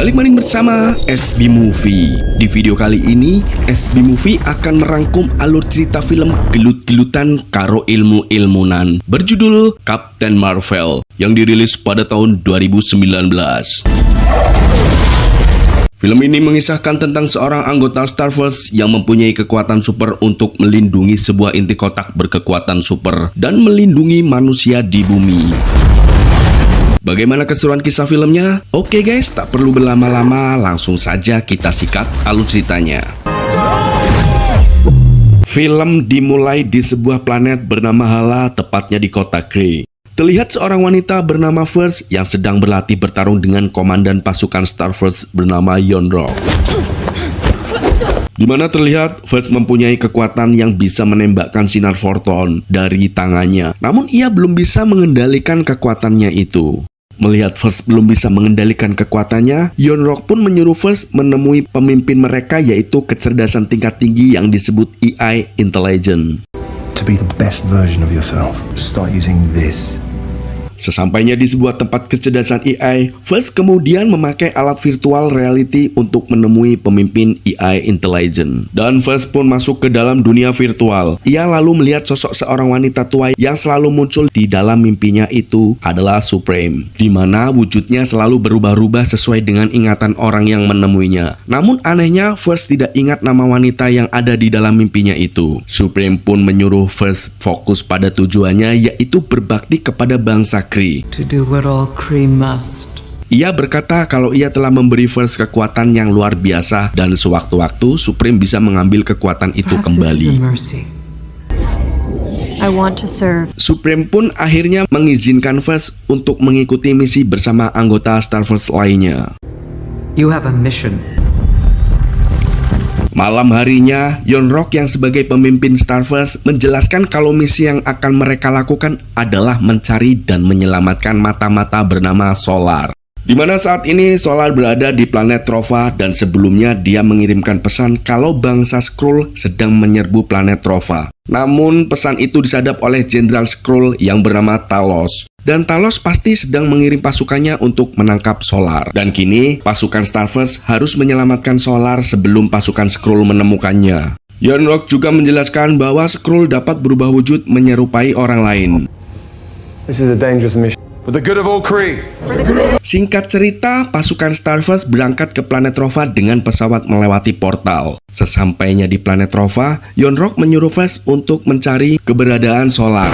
Balik maning bersama SB Movie. Di video kali ini, SB Movie akan merangkum alur cerita film gelut-gelutan karo ilmu-ilmunan berjudul Captain Marvel yang dirilis pada tahun 2019. Film ini mengisahkan tentang seorang anggota Starverse yang mempunyai kekuatan super untuk melindungi sebuah inti kotak berkekuatan super dan melindungi manusia di bumi. Bagaimana keseruan kisah filmnya? Oke guys, tak perlu berlama-lama, langsung saja kita sikat alur ceritanya. Film dimulai di sebuah planet bernama Hala, tepatnya di kota Kree. Terlihat seorang wanita bernama First yang sedang berlatih bertarung dengan komandan pasukan Starverse bernama Yon-Rogg. Di mana terlihat First mempunyai kekuatan yang bisa menembakkan sinar foton dari tangannya. Namun ia belum bisa mengendalikan kekuatannya itu. Melihat First belum bisa mengendalikan kekuatannya, Yon-Rogg pun menyuruh First menemui pemimpin mereka, yaitu kecerdasan tingkat tinggi yang disebut AI Intelligence. To be the best version of yourself, start using this. Sesampainya di sebuah tempat kecerdasan AI, First kemudian memakai alat virtual reality untuk menemui pemimpin AI Intelligence. Dan First pun masuk ke dalam dunia virtual. Ia lalu melihat sosok seorang wanita tua yang selalu muncul di dalam mimpinya, itu adalah Supreme, di mana wujudnya selalu berubah-ubah sesuai dengan ingatan orang yang menemuinya. Namun anehnya, First tidak ingat nama wanita yang ada di dalam mimpinya itu. Supreme pun menyuruh First fokus pada tujuannya, yaitu berbakti kepada bangsa Kree. To do what all Kree must. Ia berkata kalau ia telah memberi First kekuatan yang luar biasa dan sewaktu-waktu Supreme bisa mengambil kekuatan itu kembali. I want to serve. Supreme pun akhirnya mengizinkan First untuk mengikuti misi bersama anggota Starverse lainnya. You have a mission. Malam harinya, Yon-Rogg yang sebagai pemimpin Starverse menjelaskan kalau misi yang akan mereka lakukan adalah mencari dan menyelamatkan mata-mata bernama Solar. Di mana saat ini Solar berada di planet Trova dan sebelumnya dia mengirimkan pesan kalau bangsa Skrull sedang menyerbu planet Trova. Namun pesan itu disadap oleh Jenderal Skrull yang bernama Talos. Dan Talos pasti sedang mengirim pasukannya untuk menangkap Solar. Dan kini pasukan Starverse harus menyelamatkan Solar sebelum pasukan Skrull menemukannya. Yon-Rogg juga menjelaskan bahwa Skrull dapat berubah wujud menyerupai orang lain. This is a dangerous mission. For the good of all Kree. Singkat cerita, pasukan Starverse berangkat ke planet Trova dengan pesawat melewati portal. Sesampainya di planet Trova, Yon-Rogg menyuruh First untuk mencari keberadaan Solar.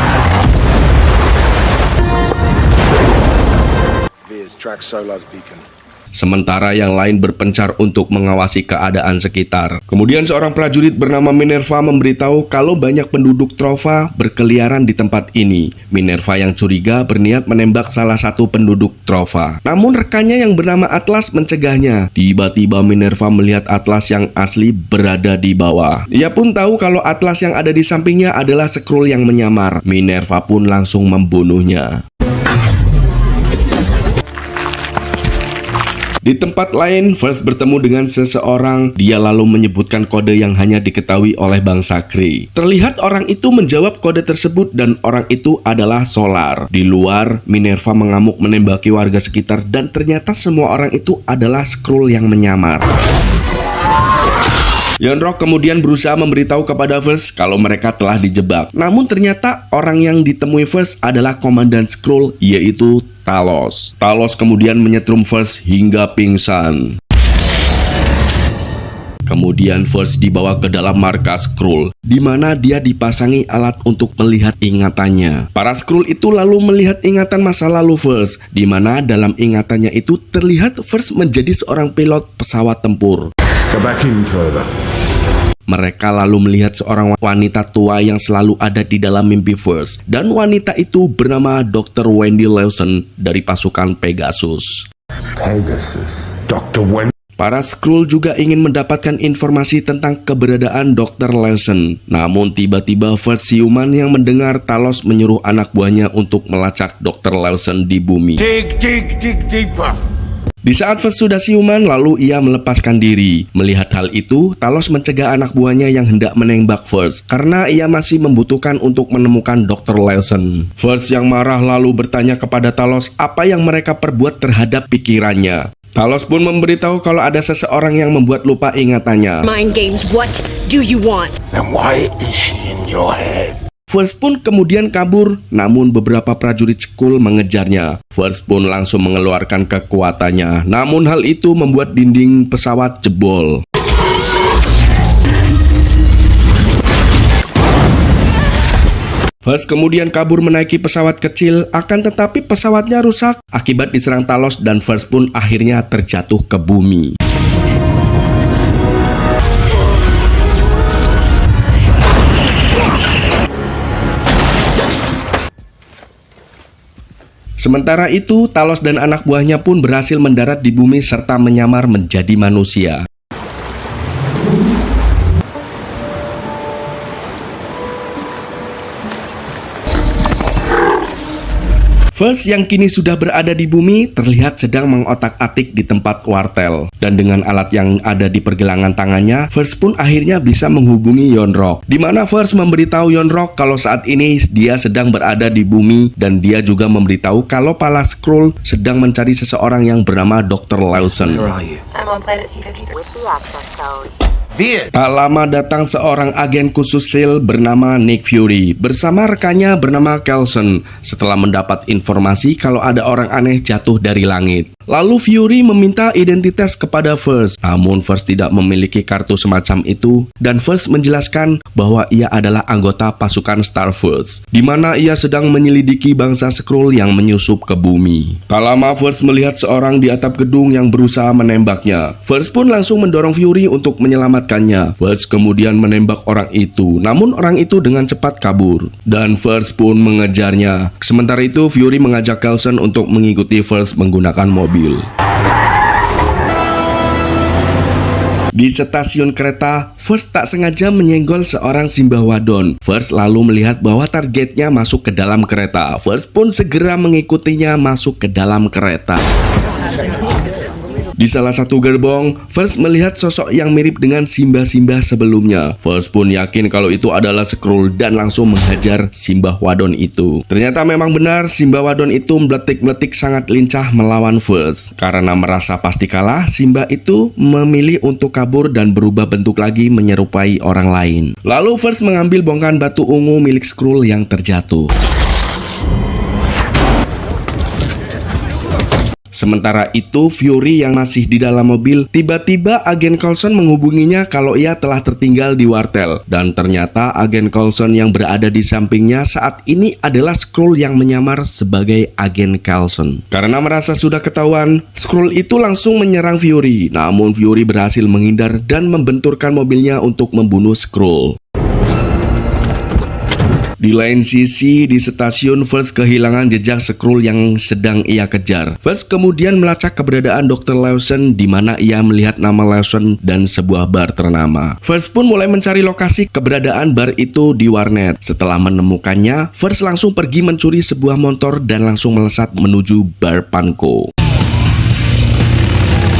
Track Solar's beacon. Sementara yang lain berpencar untuk mengawasi keadaan sekitar. Kemudian seorang prajurit bernama Minerva memberitahu kalau banyak penduduk Trova berkeliaran di tempat ini. Minerva yang curiga berniat menembak salah satu penduduk Trova. Namun rekannya yang bernama Atlas mencegahnya. Tiba-tiba Minerva melihat Atlas yang asli berada di bawah. Ia pun tahu kalau Atlas yang ada di sampingnya adalah Skrull yang menyamar. Minerva pun langsung membunuhnya. Di tempat lain, First bertemu dengan seseorang. Dia lalu menyebutkan kode yang hanya diketahui oleh bangsa Kree. Terlihat orang itu menjawab kode tersebut dan orang itu adalah Solar. Di luar, Minerva mengamuk menembaki warga sekitar dan ternyata semua orang itu adalah Skrull yang menyamar. Yon-Rogg kemudian berusaha memberitahu kepada First kalau mereka telah dijebak. Namun ternyata orang yang ditemui First adalah komandan Skrull, yaitu Talos. Talos kemudian menyetrum First hingga pingsan. Kemudian First dibawa ke dalam markas Skrull, di mana dia dipasangi alat untuk melihat ingatannya. Para Skrull itu lalu melihat ingatan masa lalu First, di mana dalam ingatannya itu terlihat First menjadi seorang pilot pesawat tempur. Go back in further. Mereka lalu melihat seorang wanita tua yang selalu ada di dalam mimpi First. Dan wanita itu bernama Dr. Wendy Lawson dari pasukan Pegasus. Pegasus. Dr. Wendy. Para Skrull juga ingin mendapatkan informasi tentang keberadaan Dr. Lawson. Namun tiba-tiba First siuman yang mendengar Talos menyuruh anak buahnya untuk melacak Dr. Lawson di bumi. Dig deeper. Di saat First sudah siuman, lalu ia melepaskan diri. Melihat hal itu, Talos mencegah anak buahnya yang hendak menembak First karena ia masih membutuhkan untuk menemukan Dr. Lawson. First yang marah lalu bertanya kepada Talos apa yang mereka perbuat terhadap pikirannya. Talos pun memberitahu kalau ada seseorang yang membuat lupa ingatannya. Mind games, what do you want? Then why is she in your head? First pun kemudian kabur, namun beberapa prajurit Skrull mengejarnya. First pun langsung mengeluarkan kekuatannya, namun hal itu membuat dinding pesawat jebol. First kemudian kabur menaiki pesawat kecil, akan tetapi pesawatnya rusak akibat diserang Talos dan First pun akhirnya terjatuh ke bumi. Sementara itu, Talos dan anak buahnya pun berhasil mendarat di bumi serta menyamar menjadi manusia. First yang kini sudah berada di bumi terlihat sedang mengotak-atik di tempat wartel. Dan dengan alat yang ada di pergelangan tangannya, First pun akhirnya bisa menghubungi Yon-Rogg. Di mana First memberitahu Yon-Rogg kalau saat ini dia sedang berada di bumi dan dia juga memberitahu kalau para Skrull sedang mencari seseorang yang bernama Dr. Lawson. Where are you? I'm on planet C-53. With the access code. Tak lama datang seorang agen khusus SEAL bernama Nick Fury bersama rekannya bernama Coulson setelah mendapat informasi kalau ada orang aneh jatuh dari langit. Lalu Fury meminta identitas kepada First, namun First tidak memiliki kartu semacam itu dan First menjelaskan bahwa ia adalah anggota pasukan Star Force, di mana ia sedang menyelidiki bangsa Skrull yang menyusup ke bumi. Tak lama First melihat seorang di atap gedung yang berusaha menembaknya. First pun langsung mendorong Fury untuk menyelamatkannya. First kemudian menembak orang itu, namun orang itu dengan cepat kabur dan First pun mengejarnya. Sementara itu Fury mengajak Coulson untuk mengikuti First menggunakan mobil. Di stasiun kereta, First tak sengaja menyenggol seorang simbah wadon. First lalu melihat bahwa targetnya masuk ke dalam kereta. First pun segera mengikutinya masuk ke dalam kereta. Di salah satu gerbong, First melihat sosok yang mirip dengan simbah-simbah sebelumnya. First pun yakin kalau itu adalah Skrull dan langsung menghajar simbah wadon itu. Ternyata memang benar, simbah wadon itu meletik-meletik sangat lincah melawan First. Karena merasa pasti kalah, simbah itu memilih untuk kabur dan berubah bentuk lagi menyerupai orang lain. Lalu First mengambil bongkahan batu ungu milik Skrull yang terjatuh. Sementara itu, Fury yang masih di dalam mobil, tiba-tiba agen Coulson menghubunginya kalau ia telah tertinggal di wartel. Dan ternyata agen Coulson yang berada di sampingnya saat ini adalah Skrull yang menyamar sebagai agen Coulson. Karena merasa sudah ketahuan, Skrull itu langsung menyerang Fury. Namun Fury berhasil menghindar dan membenturkan mobilnya untuk membunuh Skrull. Di lain sisi, di stasiun First kehilangan jejak Skrull yang sedang ia kejar. First kemudian melacak keberadaan Dr. Lawson di mana ia melihat nama Lawson dan sebuah bar ternama. First pun mulai mencari lokasi keberadaan bar itu di warnet. Setelah menemukannya, First langsung pergi mencuri sebuah motor dan langsung melesat menuju bar Panko.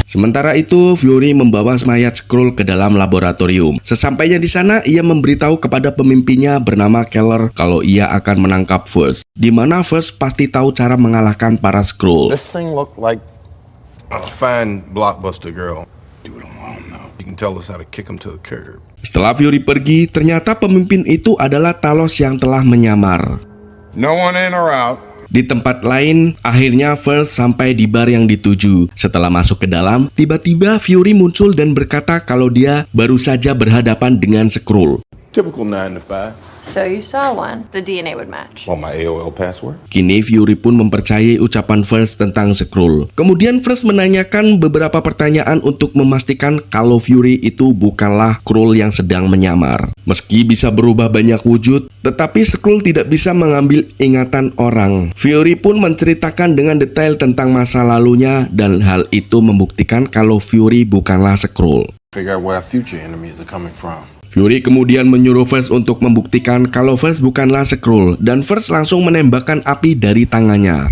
Sementara itu, Fury membawa mayat Skrull ke dalam laboratorium. Sesampainya di sana, ia memberitahu kepada pemimpinnya bernama Keller kalau ia akan menangkap First. Di mana First pasti tahu cara mengalahkan para Skrull. This thing looked like a fine blockbuster girl. Do it alone though. You can tell us how to kick him to the curb. Setelah Fury pergi, ternyata pemimpin itu adalah Talos yang telah menyamar. No one in or out. Di tempat lain, akhirnya First sampai di bar yang dituju. Setelah masuk ke dalam, tiba-tiba Fury muncul dan berkata kalau dia baru saja berhadapan dengan Skrull. Typical 9 to 5. So you saw one. The DNA would match. Want my AOL password? Kini Fury pun mempercayai ucapan First tentang Skrull. Kemudian First menanyakan beberapa pertanyaan untuk memastikan kalau Fury itu bukanlah Skrull yang sedang menyamar. Meski bisa berubah banyak wujud, tetapi Skrull tidak bisa mengambil ingatan orang. Fury pun menceritakan dengan detail tentang masa lalunya dan hal itu membuktikan kalau Fury bukanlah Skrull. Figure out where our future enemies are coming from. Fury kemudian menyuruh First untuk membuktikan kalau First bukanlah Skrull dan First langsung menembakkan api dari tangannya.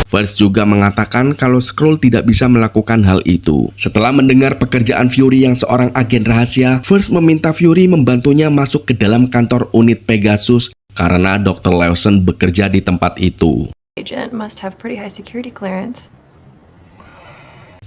First juga mengatakan kalau Skrull tidak bisa melakukan hal itu. Setelah mendengar pekerjaan Fury yang seorang agen rahasia, First meminta Fury membantunya masuk ke dalam kantor unit Pegasus karena Dr. Lawson bekerja di tempat itu. Agent must have pretty high security clearance.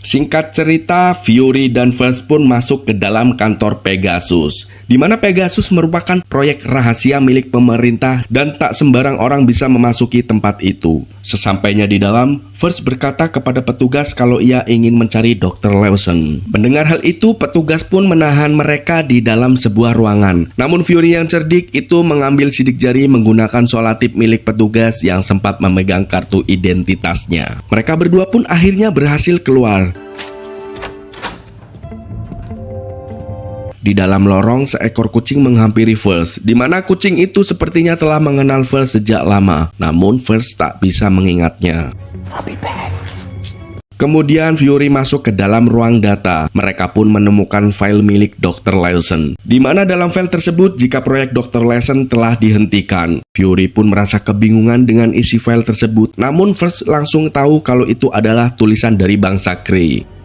Singkat cerita, Fury dan First pun masuk ke dalam kantor Pegasus, di mana Pegasus merupakan proyek rahasia milik pemerintah dan tak sembarang orang bisa memasuki tempat itu. Sesampainya di dalam, First berkata kepada petugas kalau ia ingin mencari Dr. Lawson. Mendengar hal itu, petugas pun menahan mereka di dalam sebuah ruangan. Namun Fury yang cerdik itu mengambil sidik jari menggunakan solatip milik petugas yang sempat memegang kartu identitasnya. Mereka berdua pun akhirnya berhasil keluar. Di dalam lorong, seekor kucing menghampiri First, di mana kucing itu sepertinya telah mengenal First sejak lama. Namun First tak bisa mengingatnya. Kemudian Fury masuk ke dalam ruang data. Mereka pun menemukan file milik Dr. Lawson, di mana dalam file tersebut jika proyek Dr. Lawson telah dihentikan. Fury pun merasa kebingungan dengan isi file tersebut. Namun First langsung tahu kalau itu adalah tulisan dari bangsa Kree.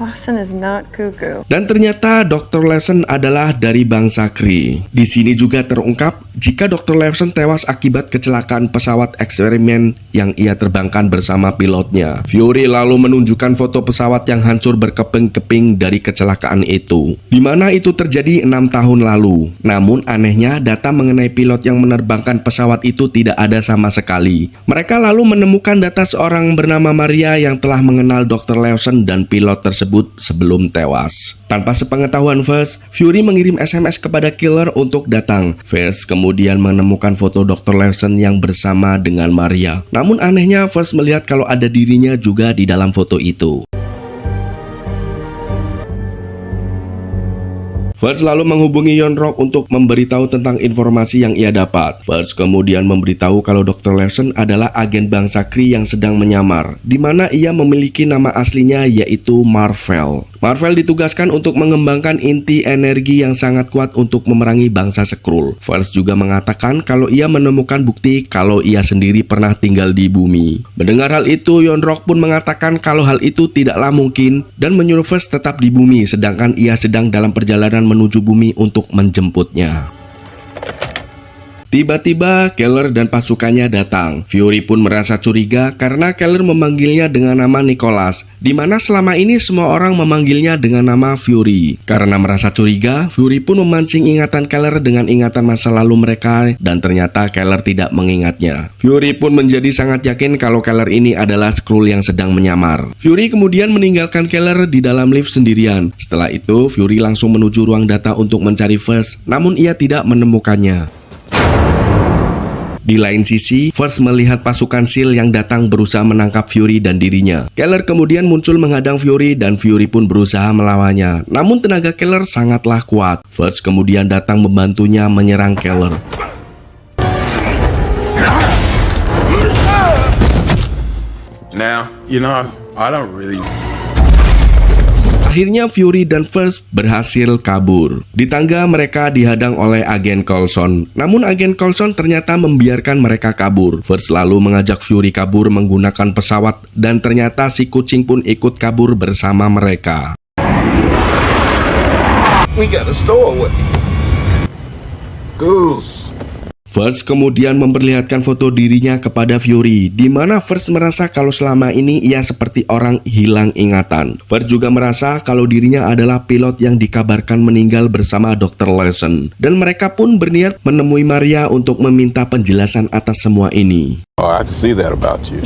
Lawson is not cuckoo. Dan ternyata Dr. Lawson adalah dari bangsa Kree. Di sini juga terungkap jika Dr. Lawson tewas akibat kecelakaan pesawat eksperimen yang ia terbangkan bersama pilotnya. Fury lalu menunjukkan foto pesawat yang hancur berkeping-keping dari kecelakaan itu, di mana itu terjadi 6 tahun lalu. Namun anehnya data mengenai pilot yang menerbangkan pesawat itu tidak ada sama sekali. Mereka lalu menemukan data seorang bernama Maria yang telah mengenal Dr. Lawson dan pilot tersebut sebelum tewas. Tanpa sepengetahuan First, Fury mengirim SMS kepada killer untuk datang. First kemudian menemukan foto Dr. Lawson yang bersama dengan Maria. Namun anehnya First melihat kalau ada dirinya juga di dalam foto itu. First lalu menghubungi Yon-Rogg untuk memberitahu tentang informasi yang ia dapat. First kemudian memberitahu kalau Dr. Lawson adalah agen bangsa Kree yang sedang menyamar, di mana ia memiliki nama aslinya yaitu Mar-Vell. Mar-Vell ditugaskan untuk mengembangkan inti energi yang sangat kuat untuk memerangi bangsa Skrull. First juga mengatakan kalau ia menemukan bukti kalau ia sendiri pernah tinggal di bumi. Mendengar hal itu, Yon-Rogg pun mengatakan kalau hal itu tidaklah mungkin dan menyuruh First tetap di bumi, sedangkan ia sedang dalam perjalanan menuju bumi untuk menjemputnya. Tiba-tiba Keller dan pasukannya datang. Fury pun merasa curiga karena Keller memanggilnya dengan nama Nicholas, di mana selama ini semua orang memanggilnya dengan nama Fury. Karena merasa curiga, Fury pun memancing ingatan Keller dengan ingatan masa lalu mereka, dan ternyata Keller tidak mengingatnya. Fury pun menjadi sangat yakin kalau Keller ini adalah Skrull yang sedang menyamar. Fury kemudian meninggalkan Keller di dalam lift sendirian. Setelah itu, Fury langsung menuju ruang data untuk mencari First, namun ia tidak menemukannya. Di lain sisi, First melihat pasukan SEAL yang datang berusaha menangkap Fury dan dirinya. Keller kemudian muncul menghadang Fury dan Fury pun berusaha melawannya. Namun tenaga Keller sangatlah kuat. First kemudian datang membantunya menyerang Keller. Now, I don't really... Akhirnya Fury dan First berhasil kabur. Di tangga mereka dihadang oleh agen Coulson. Namun agen Coulson ternyata membiarkan mereka kabur. First lalu mengajak Fury kabur menggunakan pesawat dan ternyata si kucing pun ikut kabur bersama mereka. We got a stowaway. Goose. First kemudian memperlihatkan foto dirinya kepada Fury, di mana First merasa kalau selama ini ia seperti orang hilang ingatan. First juga merasa kalau dirinya adalah pilot yang dikabarkan meninggal bersama Dr. Lawson, dan mereka pun berniat menemui Maria untuk meminta penjelasan atas semua ini. Oh, I can see that about you.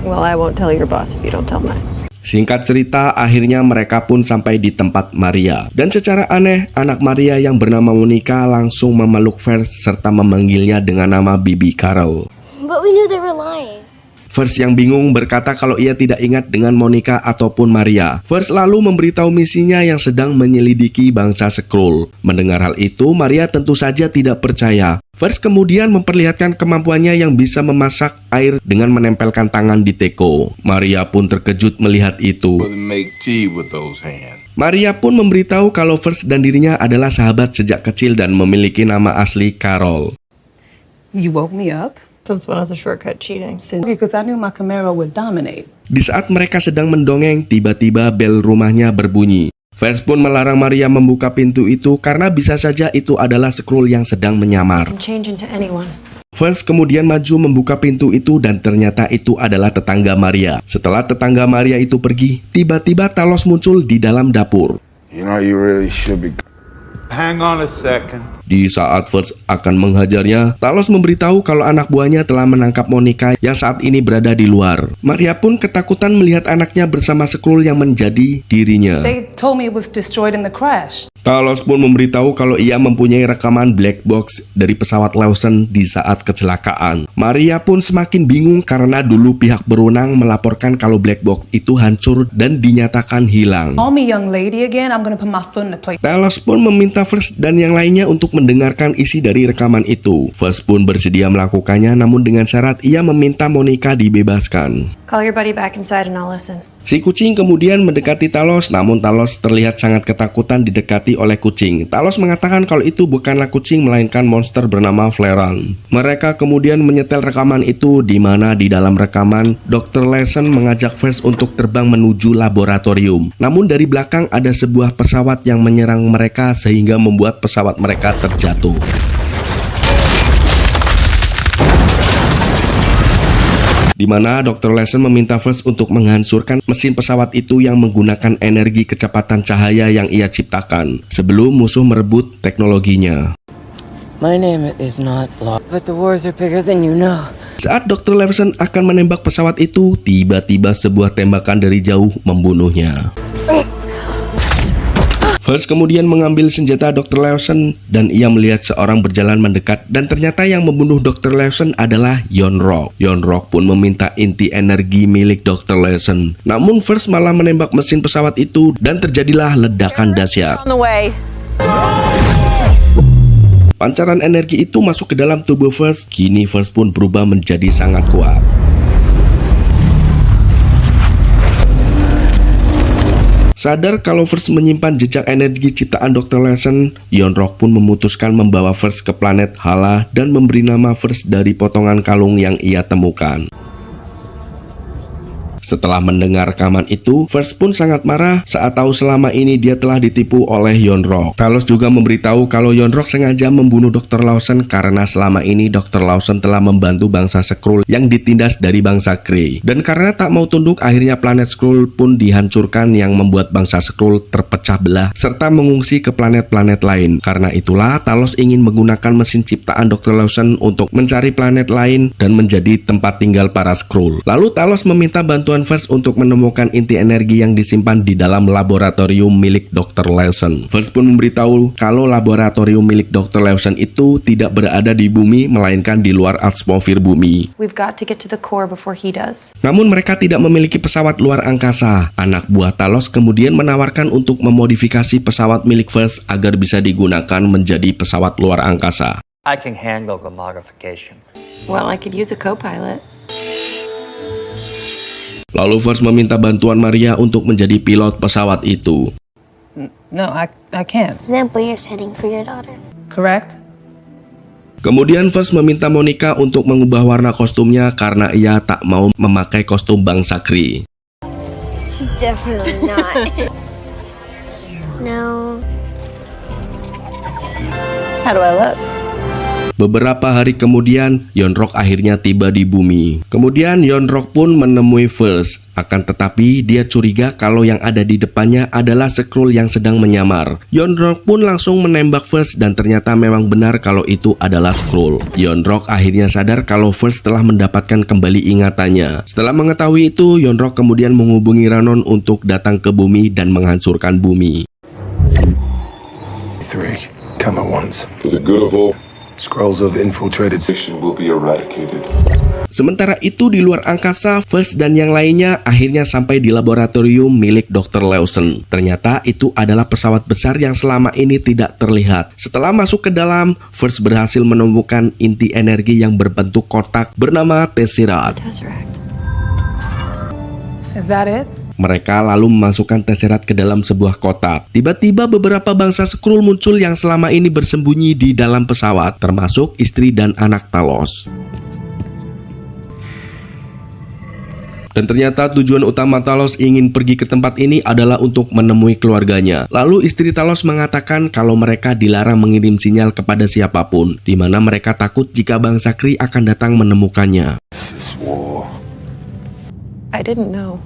Well, I won't tell your boss if you don't tell mine. Singkat cerita, akhirnya mereka pun sampai di tempat Maria. Dan secara aneh, anak Maria yang bernama Monica langsung memeluk First serta memanggilnya dengan nama Bibi Carol. But we knew they were lying. First yang bingung berkata kalau ia tidak ingat dengan Monica ataupun Maria. First lalu memberitahu misinya yang sedang menyelidiki bangsa Skrull. Mendengar hal itu, Maria tentu saja tidak percaya. First kemudian memperlihatkan kemampuannya yang bisa memasak air dengan menempelkan tangan di teko. Maria pun terkejut melihat itu. Make tea with those hands. Maria pun memberitahu kalau First dan dirinya adalah sahabat sejak kecil dan memiliki nama asli Carol. You woke me up? Since when is a shortcut cheating? Because I knew my Camaro would dominate. Di saat mereka sedang mendongeng, tiba-tiba bel rumahnya berbunyi. First pun melarang Maria membuka pintu itu karena bisa saja itu adalah Skrull yang sedang menyamar. Change into anyone. First kemudian maju membuka pintu itu dan ternyata itu adalah tetangga Maria. Setelah tetangga Maria itu pergi, tiba-tiba Talos muncul di dalam dapur. You know, you really should be. Hang on a second. Di saat First akan menghajarnya, Talos memberitahu kalau anak buahnya telah menangkap Monica yang saat ini berada di luar. Maria pun ketakutan melihat anaknya bersama Skrull yang menjadi dirinya. They told me it was destroyed in the crash. Talos pun memberitahu kalau ia mempunyai rekaman black box dari pesawat Lawson di saat kecelakaan. Maria pun semakin bingung karena dulu pihak berwenang melaporkan kalau black box itu hancur dan dinyatakan hilang. Call me young lady again, I'm gonna put my foot in the plate. Talos pun meminta First dan yang lainnya untuk mendengarkan isi dari rekaman itu. First pun bersedia melakukannya, namun dengan syarat ia meminta Monica dibebaskan. Call your buddy back inside and I'll listen. Si kucing kemudian mendekati Talos, namun Talos terlihat sangat ketakutan didekati oleh kucing. Talos mengatakan kalau itu bukanlah kucing melainkan monster bernama Flareon. Mereka kemudian menyetel rekaman itu, di mana di dalam rekaman Dr. Lawson mengajak First untuk terbang menuju laboratorium. Namun dari belakang ada sebuah pesawat yang menyerang mereka sehingga membuat pesawat mereka terjatuh. Di mana Dr. Lawson meminta First untuk menghancurkan mesin pesawat itu yang menggunakan energi kecepatan cahaya yang ia ciptakan sebelum musuh merebut teknologinya. My name is not Law, but the wars are bigger than you know. Saat Dr. Lawson akan menembak pesawat itu, tiba-tiba sebuah tembakan dari jauh membunuhnya. First kemudian mengambil senjata Dr. Lawson dan ia melihat seorang berjalan mendekat dan ternyata yang membunuh Dr. Lawson adalah Yon-Rogg. Yon-Rogg pun meminta inti energi milik Dr. Lawson. Namun First malah menembak mesin pesawat itu dan terjadilah ledakan dahsyat. Pancaran energi itu masuk ke dalam tubuh First. Kini First pun berubah menjadi sangat kuat. Sadar kalau First menyimpan jejak energi ciptaan Dr. Lawson, Yon-Rogg pun memutuskan membawa First ke planet Hala dan memberi nama First dari potongan kalung yang ia temukan. Setelah mendengar rekaman itu, First pun sangat marah saat tahu selama ini dia telah ditipu oleh Yon-Rogg. Talos juga memberitahu kalau Yon-Rogg sengaja membunuh Dr. Lawson karena selama ini Dr. Lawson telah membantu bangsa Skrull yang ditindas dari bangsa Kree. Dan karena tak mau tunduk, akhirnya planet Skrull pun dihancurkan yang membuat bangsa Skrull terpecah belah serta mengungsi ke planet-planet lain. Karena itulah Talos ingin menggunakan mesin ciptaan Dr. Lawson untuk mencari planet lain dan menjadi tempat tinggal para Skrull. Lalu Talos meminta bantuan First untuk menemukan inti energi yang disimpan di dalam laboratorium milik Dr. Lawson. First pun memberitahu kalau laboratorium milik Dr. Lawson itu tidak berada di bumi melainkan di luar atmosfer bumi. We've got to get to the core before he does. Namun mereka tidak memiliki pesawat luar angkasa. Anak buah Talos kemudian menawarkan untuk memodifikasi pesawat milik First agar bisa digunakan menjadi pesawat luar angkasa. I can handle the modifications. Well, I could use a co-pilot. Lalu First meminta bantuan Maria untuk menjadi pilot pesawat itu. No, I can't. Is that what you're setting for your daughter? Correct? Kemudian First meminta Monica untuk mengubah warna kostumnya karena ia tak mau memakai kostum bangsa Kree. Definitely not. No. How do I look? Beberapa hari kemudian, Yon-Rogg akhirnya tiba di bumi. Kemudian Yon-Rogg pun menemui First. Akan tetapi dia curiga kalau yang ada di depannya adalah Skrull yang sedang menyamar. Yon-Rogg pun langsung menembak First dan ternyata memang benar kalau itu adalah Skrull. Yon-Rogg akhirnya sadar kalau First telah mendapatkan kembali ingatannya. Setelah mengetahui itu, Yon-Rogg kemudian menghubungi Ranon untuk datang ke bumi dan menghancurkan bumi. 3, come at once. For the good of all, Skrulls have infiltrated. will be eradicated. Sementara itu di luar angkasa, First dan yang lainnya akhirnya sampai di laboratorium milik Dr. Lawson. Ternyata itu adalah pesawat besar yang selama ini tidak terlihat. Setelah masuk ke dalam, First berhasil menemukan inti energi yang berbentuk kotak bernama Tesseract. Is that it? Mereka lalu memasukkan Tesseract ke dalam sebuah kotak. Tiba-tiba beberapa bangsa Skrull muncul yang selama ini bersembunyi di dalam pesawat, termasuk istri dan anak Talos. Dan ternyata tujuan utama Talos ingin pergi ke tempat ini adalah untuk menemui keluarganya. Lalu istri Talos mengatakan kalau mereka dilarang mengirim sinyal kepada siapapun, di mana mereka takut jika bangsa Kree akan datang menemukannya. I didn't know.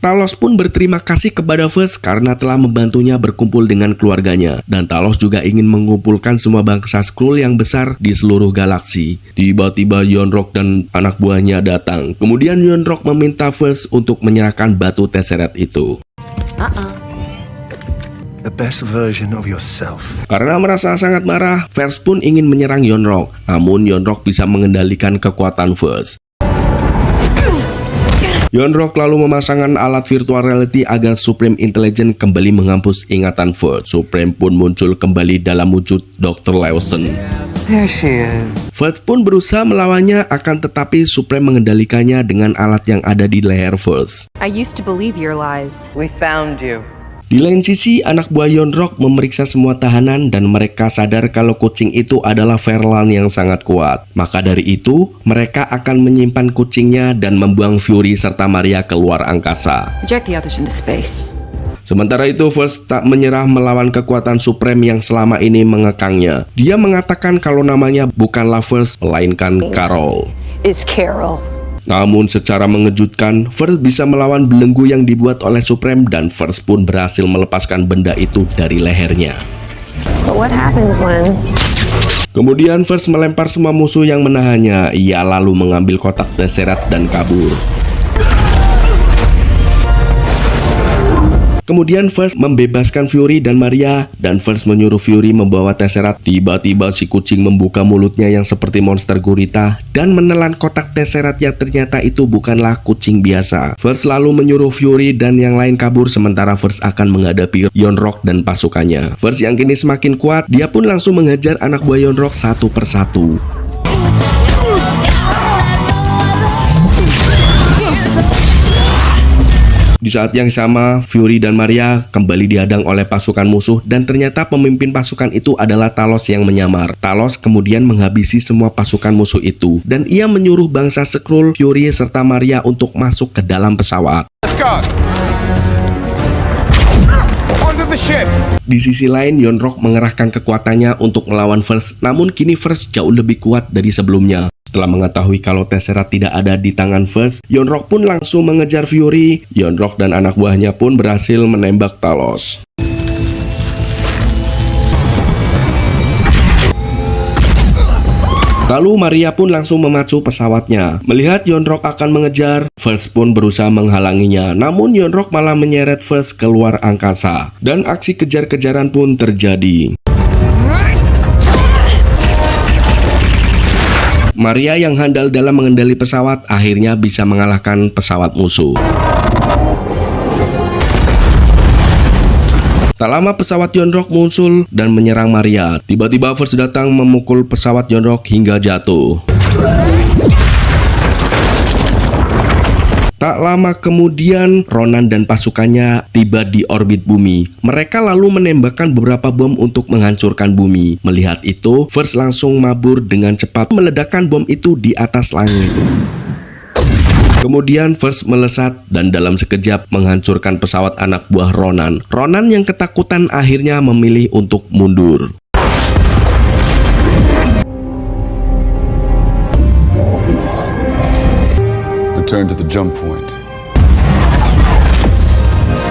Talos pun berterima kasih kepada First karena telah membantunya berkumpul dengan keluarganya. Dan Talos juga ingin mengumpulkan semua bangsa Skrull yang besar di seluruh galaksi. Tiba-tiba Yon-Rogg dan anak buahnya datang. Kemudian Yon-Rogg meminta First untuk menyerahkan batu Tesseract itu. The best version of yourself. Karena merasa sangat marah, First pun ingin menyerang Yon-Rogg. Namun Yon-Rogg bisa mengendalikan kekuatan First. Yon-Rogg lalu memasangkan alat virtual reality agar Supreme Intelligence kembali menghapus ingatan First. Supreme pun muncul kembali dalam wujud Dr. Lawson. There she is. First pun berusaha melawannya, akan tetapi Supreme mengendalikannya dengan alat yang ada di leher First. I used to believe your lies. We found you. Di lain sisi, anak buah Yon-Rogg memeriksa semua tahanan dan mereka sadar kalau kucing itu adalah Verlan yang sangat kuat. Maka dari itu, mereka akan menyimpan kucingnya dan membuang Fury serta Maria keluar angkasa. Eject the others into space. Sementara itu, First tak menyerah melawan kekuatan Supreme yang selama ini mengekangnya. Dia mengatakan kalau namanya bukanlah First, melainkan Carol. Is Carol. Namun secara mengejutkan, First bisa melawan belenggu yang dibuat oleh Supreme dan First pun berhasil melepaskan benda itu dari lehernya. But what happens when... Kemudian First melempar semua musuh yang menahannya. Ia lalu mengambil kotak Tesseract dan kabur. Kemudian First membebaskan Fury dan Maria, dan First menyuruh Fury membawa Tesseract. Tiba-tiba si kucing membuka mulutnya yang seperti monster gurita dan menelan kotak Tesseract yang ternyata itu bukanlah kucing biasa. First lalu menyuruh Fury dan yang lain kabur sementara First akan menghadapi Yon-Rogg dan pasukannya. First yang kini semakin kuat, dia pun langsung mengejar anak buah Yon-Rogg satu persatu. Di saat yang sama, Fury dan Maria kembali dihadang oleh pasukan musuh dan ternyata pemimpin pasukan itu adalah Talos yang menyamar. Talos kemudian menghabisi semua pasukan musuh itu dan ia menyuruh bangsa Skrull, Fury serta Maria untuk masuk ke dalam pesawat. Let's go. Onto the ship. Di sisi lain, Yon-Rogg mengerahkan kekuatannya untuk melawan First, namun kini First jauh lebih kuat dari sebelumnya. Setelah mengetahui kalau Tesseract tidak ada di tangan First, Yon-Rogg pun langsung mengejar Fury. Yon-Rogg dan anak buahnya pun berhasil menembak Talos. Lalu Maria pun langsung memacu pesawatnya. Melihat Yon-Rogg akan mengejar, First pun berusaha menghalanginya. Namun Yon-Rogg malah menyeret First keluar angkasa. Dan aksi kejar-kejaran pun terjadi. Maria yang handal dalam mengendali pesawat akhirnya bisa mengalahkan pesawat musuh. Tak lama pesawat Yon-Rogg muncul dan menyerang Maria. Tiba-tiba First datang memukul pesawat Yon-Rogg hingga jatuh. Tak lama kemudian, Ronan dan pasukannya tiba di orbit bumi. Mereka lalu menembakkan beberapa bom untuk menghancurkan bumi. Melihat itu, First langsung mabur dengan cepat meledakkan bom itu di atas langit. Kemudian First melesat dan dalam sekejap menghancurkan pesawat anak buah Ronan. Ronan yang ketakutan akhirnya memilih untuk mundur. Return to the jump point.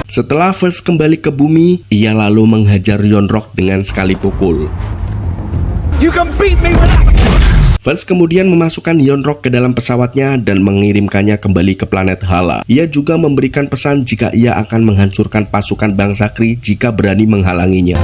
Setelah First kembali ke bumi, ia lalu menghajar Yon-Rogg dengan sekali pukul. You can beat me without... First kemudian memasukkan Yon-Rogg ke dalam pesawatnya dan mengirimkannya kembali ke planet Hala. Ia juga memberikan pesan jika ia akan menghancurkan pasukan bangsa Kree jika berani menghalanginya.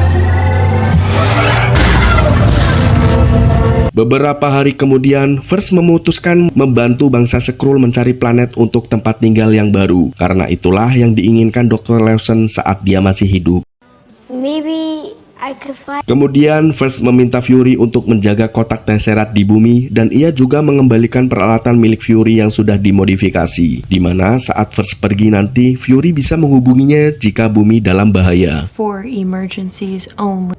Beberapa hari kemudian, First memutuskan membantu bangsa Skrull mencari planet untuk tempat tinggal yang baru. Karena itulah yang diinginkan Dr. Lawson saat dia masih hidup. Maybe I could fly. Kemudian First meminta Fury untuk menjaga kotak Tesseract di bumi dan ia juga mengembalikan peralatan milik Fury yang sudah dimodifikasi. Di mana saat First pergi nanti, Fury bisa menghubunginya jika bumi dalam bahaya. For emergencies only.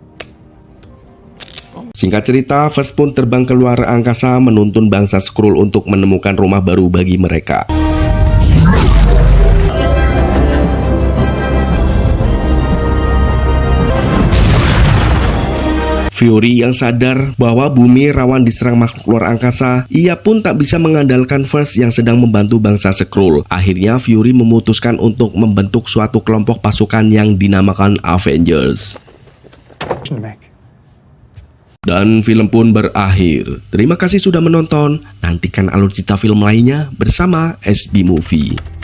Singkat cerita, First pun terbang keluar angkasa menuntun bangsa Skrull untuk menemukan rumah baru bagi mereka. Fury yang sadar bahwa bumi rawan diserang makhluk luar angkasa, ia pun tak bisa mengandalkan First yang sedang membantu bangsa Skrull. Akhirnya Fury memutuskan untuk membentuk suatu kelompok pasukan yang dinamakan Avengers. Dan film pun berakhir. Terima kasih sudah menonton. Nantikan alur cerita film lainnya bersama SB Movie.